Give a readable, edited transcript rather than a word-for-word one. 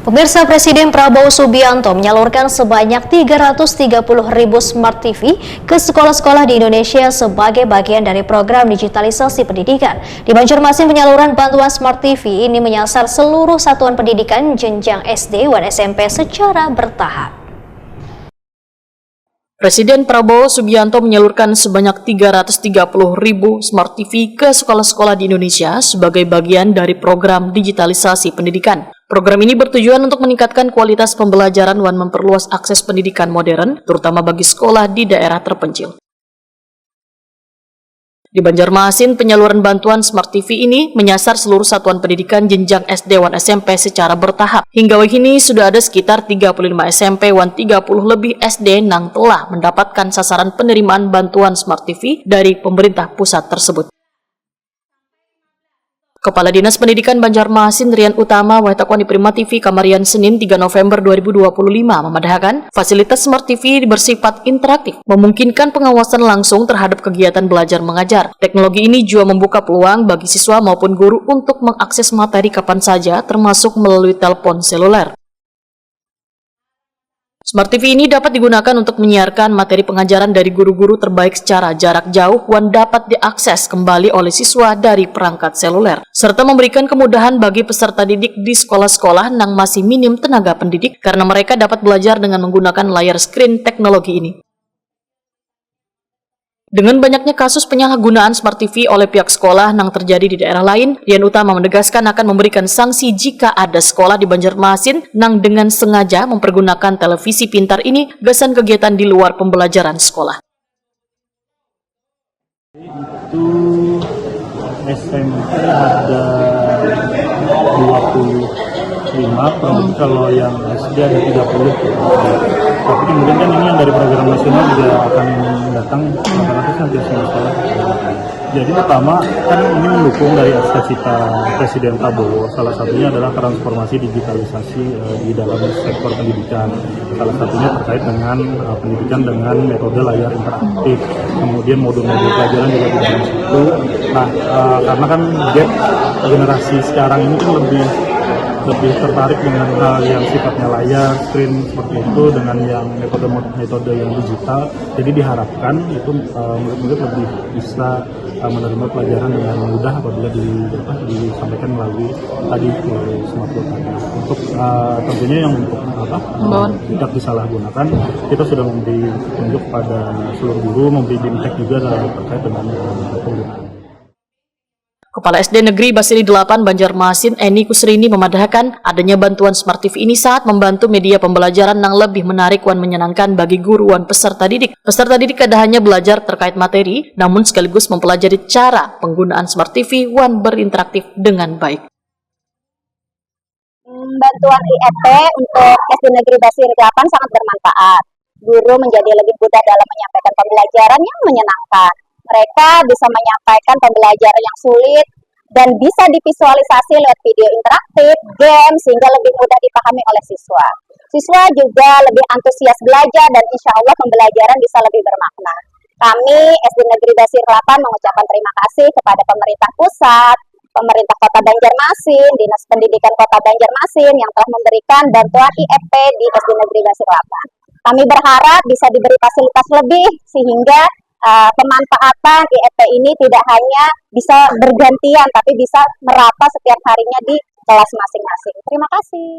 Pemirsa, Presiden Prabowo Subianto menyalurkan sebanyak 330.000 Smart TV ke sekolah-sekolah di Indonesia sebagai bagian dari program digitalisasi pendidikan. Di Banjarmasin, penyaluran bantuan Smart TV ini menyasar seluruh satuan pendidikan jenjang SD dan SMP secara bertahap. Presiden Prabowo Subianto menyalurkan sebanyak 330.000 Smart TV ke sekolah-sekolah di Indonesia sebagai bagian dari program digitalisasi pendidikan. Program ini bertujuan untuk meningkatkan kualitas pembelajaran dan memperluas akses pendidikan modern, terutama bagi sekolah di daerah terpencil. Di Banjarmasin, penyaluran bantuan Smart TV ini menyasar seluruh satuan pendidikan jenjang SD dan SMP secara bertahap. Hingga kini sudah ada sekitar 35 SMP dan 30 lebih SD yang telah mendapatkan sasaran penerimaan bantuan Smart TV dari pemerintah pusat tersebut. Kepala Dinas Pendidikan Banjarmasin Rian Utama Wahitakwani Prima TV Kamarian Senin 3 November 2025 memandahkan fasilitas Smart TV bersifat interaktif, memungkinkan pengawasan langsung terhadap kegiatan belajar mengajar. Teknologi ini juga membuka peluang bagi siswa maupun guru untuk mengakses materi kapan saja, termasuk melalui telepon seluler. Smart TV ini dapat digunakan untuk menyiarkan materi pengajaran dari guru-guru terbaik secara jarak jauh dan dapat diakses kembali oleh siswa dari perangkat seluler, serta memberikan kemudahan bagi peserta didik di sekolah-sekolah yang masih minim tenaga pendidik karena mereka dapat belajar dengan menggunakan layar screen teknologi ini. Dengan banyaknya kasus penyalahgunaan Smart TV oleh pihak sekolah yang terjadi di daerah lain, Rian Utama menegaskan akan memberikan sanksi jika ada sekolah di Banjarmasin yang dengan sengaja mempergunakan televisi pintar ini gasan kegiatan di luar pembelajaran sekolah. Itu SMP ada 25, kalau yang SD ada 30. Tapi kemudian kan ini yang dari program nasional juga akan datang rata-rata sampai sekolah. Jadi pertama kan ini mendukung dari cita Presiden Prabowo, salah satunya adalah transformasi digitalisasi di dalam sektor pendidikan. Salah satunya terkait dengan pendidikan dengan metode layar interaktif, kemudian modul-modul pelajaran juga di dalam situ. Nah, karena kan gap generasi sekarang ini kan lebih tertarik dengan hal yang sifatnya layar, screen seperti itu dengan yang metode yang digital. Jadi diharapkan itu murid-murid lebih bisa menerima pelajaran dengan mudah apabila disampaikan melalui smartphone tadi. Untuk tentunya yang untuk tidak disalahgunakan, kita sudah memberi petunjuk pada seluruh guru, memberi bimtek juga terkait dengan penggunaan. Kepala SD Negeri Basiri 8 Banjarmasin Eni Kusrini memadahkan adanya bantuan Smart TV ini saat membantu media pembelajaran yang lebih menarik dan menyenangkan bagi guru dan peserta didik. Peserta didik tidak hanya belajar terkait materi, namun sekaligus mempelajari cara penggunaan Smart TV dan berinteraktif dengan baik. Bantuan IEP untuk SD Negeri Basiri 8 sangat bermanfaat. Guru menjadi lebih mudah dalam menyampaikan pembelajaran yang menyenangkan. Mereka bisa menyampaikan pembelajaran yang sulit dan bisa divisualisasi lewat video interaktif, game, sehingga lebih mudah dipahami oleh siswa. Siswa juga lebih antusias belajar dan insya Allah pembelajaran bisa lebih bermakna. Kami SD Negeri Basiri 8 mengucapkan terima kasih kepada pemerintah pusat, pemerintah Kota Banjarmasin, Dinas Pendidikan Kota Banjarmasin yang telah memberikan bantuan IEP di SD Negeri Basiri 8. Kami berharap bisa diberi fasilitas lebih sehingga pemanfaatan IEP ini tidak hanya bisa bergantian, tapi bisa merata setiap harinya di kelas masing-masing. Terima kasih.